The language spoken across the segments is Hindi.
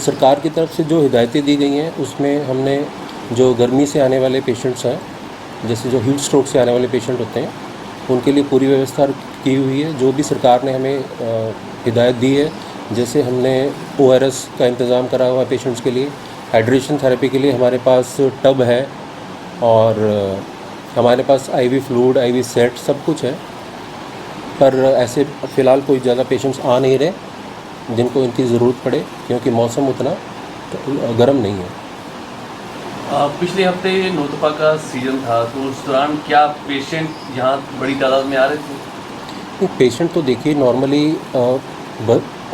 सरकार की तरफ से जो हिदायतें दी गई हैं उसमें हमने जो गर्मी से आने वाले पेशेंट्स हैं, जैसे जो हीट स्ट्रोक से आने वाले पेशेंट होते हैं, उनके लिए पूरी व्यवस्था की हुई है। जो भी सरकार ने हमें हिदायत दी है, जैसे हमने ORS का इंतज़ाम करा हुआ है पेशेंट्स के लिए, हाइड्रेशन थेरेपी के लिए हमारे पास टब है, और हमारे पास IV फ्लूइड, IV सेट सब कुछ है। पर ऐसे फ़िलहाल कोई ज़्यादा पेशेंट्स आ नहीं रहे जिनको इनकी ज़रूरत पड़े, क्योंकि मौसम उतना गर्म नहीं है। पिछले हफ्ते नोतपा का सीज़न था, तो उस दौरान क्या पेशेंट यहाँ बड़ी तादाद में आ रहे थे? पेशेंट तो देखिए नॉर्मली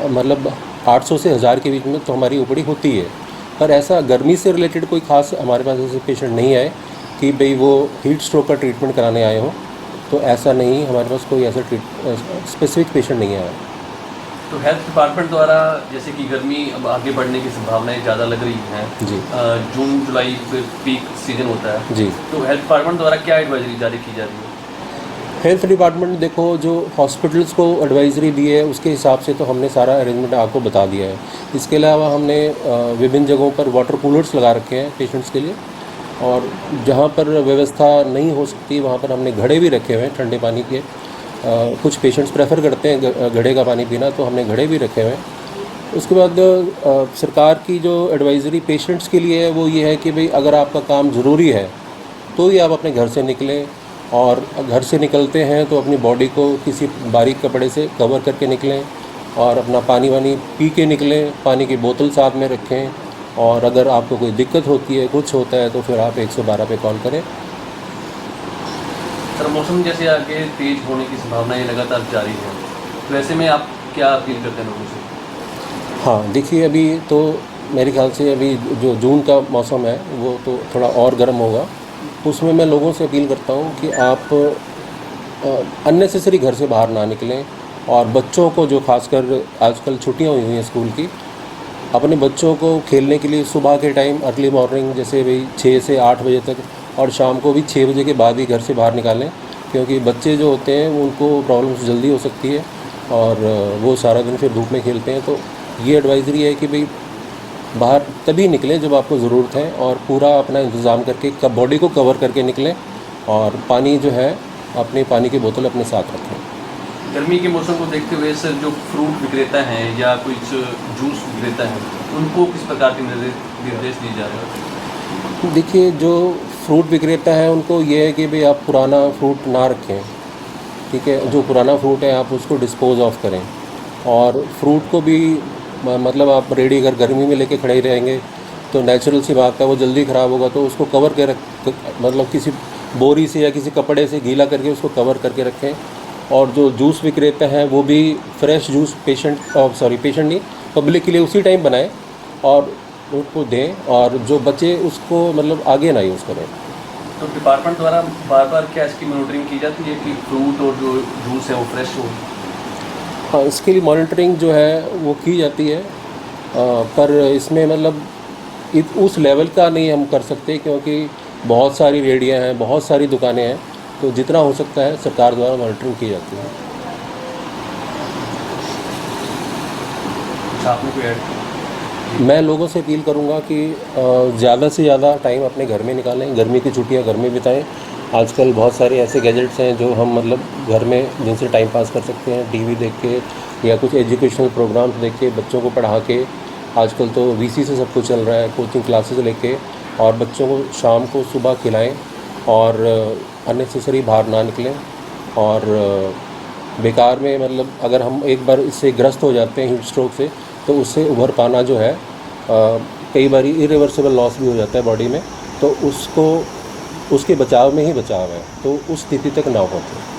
मतलब 800 से 1000 के बीच में तो हमारी OPD होती है, पर ऐसा गर्मी से रिलेटेड कोई ख़ास हमारे पास ऐसे पेशेंट नहीं आए कि भाई वो हीट स्ट्रोक का ट्रीटमेंट कराने आए हों। तो ऐसा नहीं, हमारे पास कोई ऐसा स्पेसिफिक पेशेंट नहीं आया। तो हेल्थ डिपार्टमेंट द्वारा, जैसे कि गर्मी अब आगे बढ़ने की संभावनाएं ज़्यादा लग रही हैं जी, जून जुलाई पीक सीजन होता है जी। तो हेल्थ डिपार्टमेंट द्वारा क्या एडवाइजरी जारी की जा रही है? हेल्थ डिपार्टमेंट देखो, जो हॉस्पिटल्स को एडवाइजरी दी है उसके हिसाब से तो हमने सारा अरेंजमेंट आपको बता दिया है। इसके अलावा हमने विभिन्न जगहों पर वाटर कूलर्स लगा रखे हैं पेशेंट्स के लिए, और जहाँ पर व्यवस्था नहीं हो सकती वहाँ पर हमने घड़े भी रखे हुए हैं ठंडे पानी के। कुछ पेशेंट्स प्रेफर करते हैं घड़े का पानी पीना, तो हमने घड़े भी रखे हुए हैं। उसके बाद सरकार की जो एडवाइजरी पेशेंट्स के लिए है वो ये है कि भाई अगर आपका काम ज़रूरी है तो ही आप अपने घर से निकलें, और घर से निकलते हैं तो अपनी बॉडी को किसी बारीक कपड़े से कवर करके निकलें, और अपना पानी वानी पी के निकलें, पानी की बोतल साथ में रखें, और अगर आपको कोई दिक्कत होती है, कुछ होता है, तो फिर आप 112 पे कॉल करें। सर, मौसम जैसे आगे तेज़ होने की संभावनाएं लगातार जारी है, तो ऐसे में आप क्या अपील करते हैं लोगों से? हाँ, देखिए अभी तो मेरे ख्याल से अभी जो जून का मौसम है वो तो थोड़ा और गर्म होगा। उसमें मैं लोगों से अपील करता हूँ कि आप अननेसेसरी घर से बाहर ना निकलें, और बच्चों को, जो खासकर आजकल छुट्टियाँ हुई हैं स्कूल की, अपने बच्चों को खेलने के लिए सुबह के टाइम अर्ली मॉर्निंग, जैसे भाई 6 से 8 बजे तक, और शाम को भी 6 बजे के बाद ही घर से बाहर निकालें, क्योंकि बच्चे जो होते हैं उनको प्रॉब्लम्स जल्दी हो सकती है, और वो सारा दिन फिर धूप में खेलते हैं। तो ये एडवाइजरी है कि भाई बाहर तभी निकलें जब आपको ज़रूरत है, और पूरा अपना इंतज़ाम करके बॉडी को कवर करके निकलें, और पानी जो है अपनी पानी की बोतल अपने साथ रखें। गर्मी के मौसम को देखते हुए सर, जो फ्रूट विक्रेता हैं या कुछ जूस विक्रेता हैं, उनको किस प्रकार के निर्देश दिए जा रहे हैं? देखिए, जो फ्रूट विक्रेता है उनको ये है कि भाई आप पुराना फ्रूट ना रखें, ठीक है। जो पुराना फ्रूट है आप उसको डिस्पोज़ ऑफ करें, और फ्रूट को भी मतलब आप रेडी अगर गर्मी में लेके खड़े ही रहेंगे तो नेचुरल सी बात है वो जल्दी ख़राब होगा, तो उसको कवर के मतलब किसी बोरी से या किसी कपड़े से गीला करके उसको कवर करके रखें। और जो जूस विक्रेता हैं वो भी फ्रेश जूस पेशेंट नहीं, पब्लिक के लिए उसी टाइम बनाएं और उनको दें, और जो बचे उसको मतलब आगे ना यूज़ करें। तो डिपार्टमेंट द्वारा बार बार क्या इसकी मॉनिटरिंग की जाती है कि फ्रूट और जो जूस है वो फ्रेश हो? हाँ, इसके लिए मॉनिटरिंग जो है वो की जाती है, पर इसमें मतलब उस लेवल का नहीं हम कर सकते, क्योंकि बहुत सारी रेहड़ियाँ हैं, बहुत सारी दुकानें हैं, तो जितना हो सकता है सरकार द्वारा मॉनिटरिंग की जाती है। आपने कोई ऐड? मैं लोगों से अपील करूंगा कि ज़्यादा से ज़्यादा टाइम अपने घर में निकालें, गर्मी की छुट्टियां घर में बिताएं। आजकल बहुत सारे ऐसे गैजेट्स हैं जो हम मतलब घर में जिनसे टाइम पास कर सकते हैं, टीवी देख के या कुछ एजुकेशनल प्रोग्राम्स देख के, बच्चों को पढ़ा के। आजकल तो VC से सब कुछ चल रहा है, कोचिंग क्लासेस लेके, और बच्चों को शाम को सुबह खिलाएँ, और अननेसेसरी बाहर ना निकलें। और बेकार में मतलब अगर हम एक बार इससे ग्रस्त हो जाते हैं हीट स्ट्रोक से, तो उससे उभर पाना जो है कई बार इरिवर्सिबल लॉस भी हो जाता है बॉडी में, तो उसको उसके बचाव में ही बचाव है, तो उस स्थिति तक ना पहुँचे।